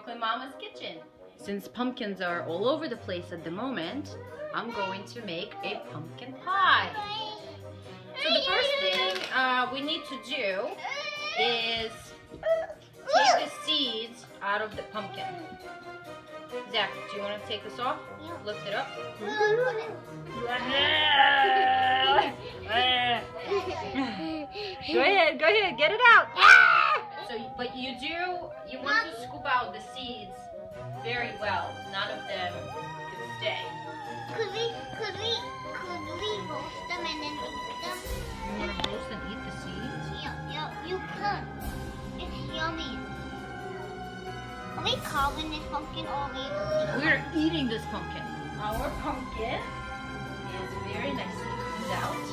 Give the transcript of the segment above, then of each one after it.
Chocolate Mama's kitchen. Since pumpkins are all over the place at the moment, I'm going to make a pumpkin pie. So the first thing we need to do is take the seeds out of the pumpkin. Zach, do you want to take this off? Yeah. Lift it up. Go ahead, get it out. So, but you want to scoop out the seeds very well. None of them can stay. Could we roast them and then eat them? You want to roast and eat the seeds? Yeah, you could. It's yummy. Are we carving this pumpkin or We're eating this pumpkin. Our pumpkin is very nicely cleaned out.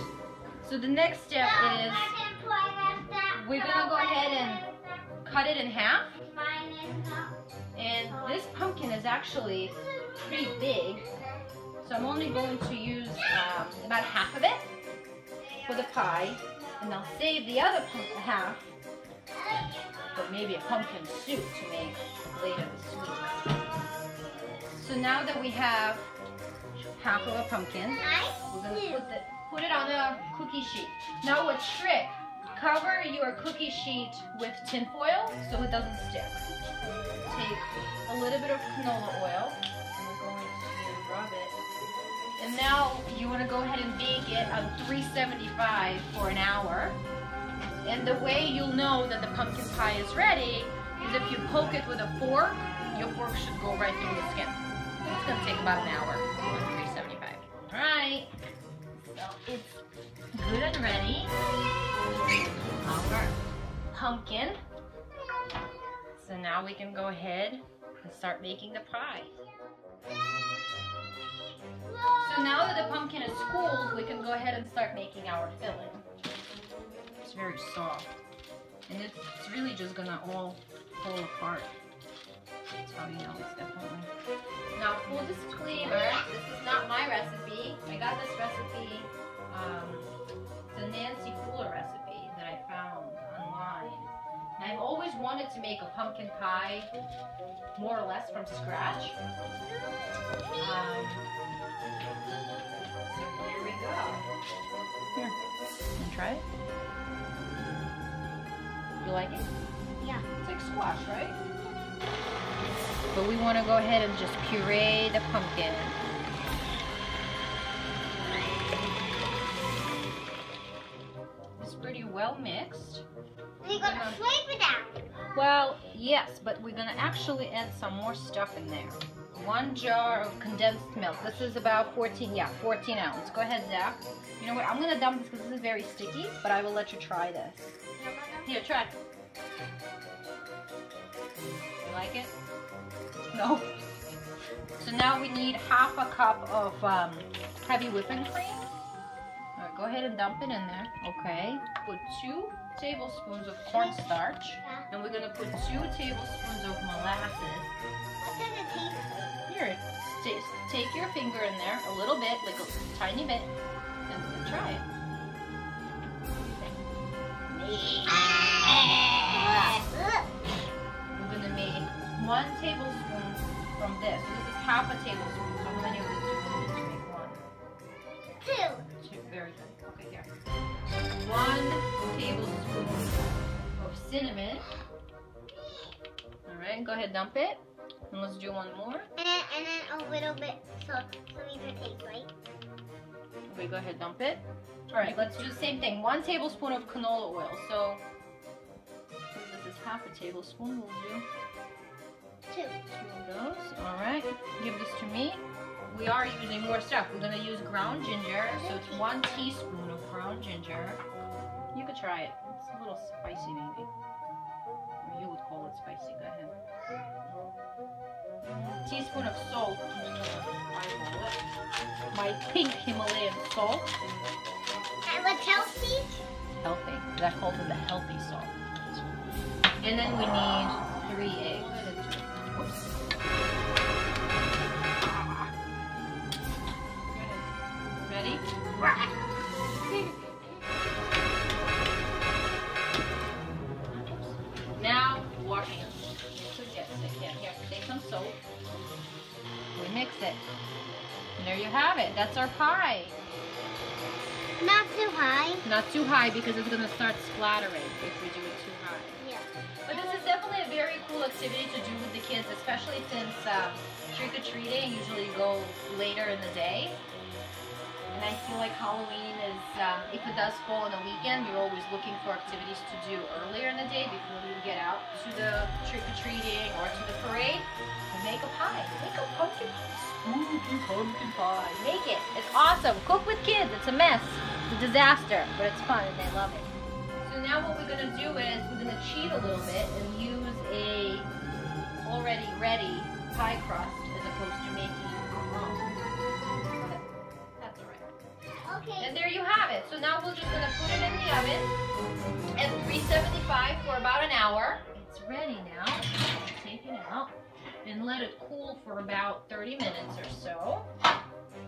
So the next step is we're gonna go ahead and cut it in half. And this pumpkin is actually pretty big. So I'm only going to use about half of it for the pie. And I'll save the other half for maybe a pumpkin soup to make later this week. So now that we have half of a pumpkin, we're going to put it on a cookie sheet. Now a trick, cover your cookie sheet with tin foil so it doesn't stick. Take a little bit of canola oil and we're going to rub it. And now you want to go ahead and bake it on 375 for an hour. And the way you'll know that the pumpkin pie is ready is if you poke it with a fork, your fork should go right through the skin. It's going to take about an hour on 375. Alright, so it's good and ready. Our pumpkin. So now we can go ahead and start making the pie. So now that the pumpkin is cooled, we can go ahead and start making our filling. It's very soft. And it's really just gonna all fall apart. That's how you know it's definitely. Now, full disclaimer, this is not my recipe. I got this recipe, it's a Nancy Fuller recipe that I found online. And I've always wanted to make a pumpkin pie more or less from scratch. So here we go. Here, you try it? You like it? Yeah. It's like squash, right? But we want to go ahead and just puree the pumpkin. It's pretty well mixed. We're gonna flavor that. Well, yes, but we're gonna actually add some more stuff in there. 1 jar of condensed milk. This is about 14 ounce. Go ahead, Zach. You know what? I'm gonna dump this because this is very sticky, but I will let you try this. Here, try. You like it? No. So now we need half a cup of heavy whipping cream. All right, go ahead and dump it in there. Okay. Put 2 tablespoons of cornstarch, and we're gonna put 2 tablespoons of molasses. What does it taste like? Here, take your finger in there a little bit, like a tiny bit, and try it. We're gonna make 1 tablespoon from this. So this is half a tablespoon. So I'm gonna use this to make 1. 2. Very good. Okay, here. 1 tablespoon of cinnamon. All right, go ahead, dump it. And let's do 1 more. And then a little bit so we can taste, right? Okay, go ahead, dump it. All right, let's do the same thing. 1 tablespoon of canola oil. So this is half a tablespoon. We'll do 2. 2 of those. All right, give this to me. We are using more stuff. We're gonna use ground ginger. So it's 1 teaspoon of ground ginger. You could try it. It's a little spicy, maybe. Or you would call it spicy. Go ahead. Teaspoon of salt. My pink Himalayan salt. And what's healthy? Healthy. That calls it the healthy salt. And then we need 3 eggs. Whoops. Ready? Now washing. Yes, here. some soap. We mix it. And there you have it. That's our pie. Not too high. Not too high because it's going to start splattering if we do it too high. Yeah. But this is definitely a very cool activity to do with the kids, especially since trick-or-treating usually go later in the day. And I feel like Halloween is, if it does fall on a weekend, you're always looking for activities to do earlier in the day before you get out to the trick-or-treating or to the parade. And make a pie. Make a pumpkin pie. Spooky pumpkin pie. Make it. It's awesome. Cook with kids. It's a mess. It's a disaster, but it's fun and they love it. So now what we're going to do is we're going to cheat a little bit and use a already ready pie crust as opposed to making our own. That's all right. Okay. And there you have it. So now we're just going to put it in the oven at 375 for about an hour. It's ready now. Take it out and let it cool for about 30 minutes or so.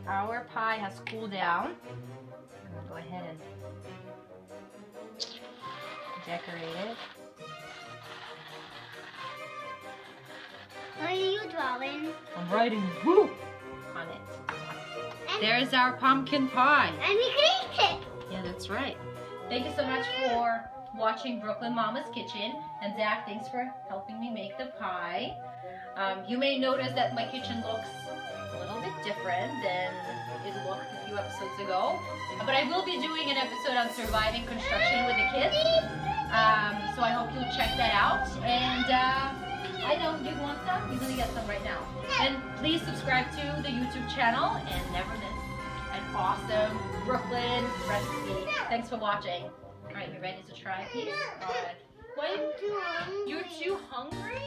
Our pie has cooled down. I'm going to go ahead and decorate it. What are you drawing? I'm writing woo on it. And There's our pumpkin pie. we can eat it. Yeah, that's right. Thank you so much for watching Brooklyn Mama's Kitchen. And Zach, thanks for helping me make the pie. You may notice that my kitchen looks a little bit different than it looked a few episodes ago. But I will be doing an episode on surviving construction with the kids. So I hope you'll check that out. And I know you want some. You're going to get some right now. And please subscribe to the YouTube channel and never miss an awesome Brooklyn recipe. Thanks for watching. All right, you ready to try a piece? All right. What? You're too hungry?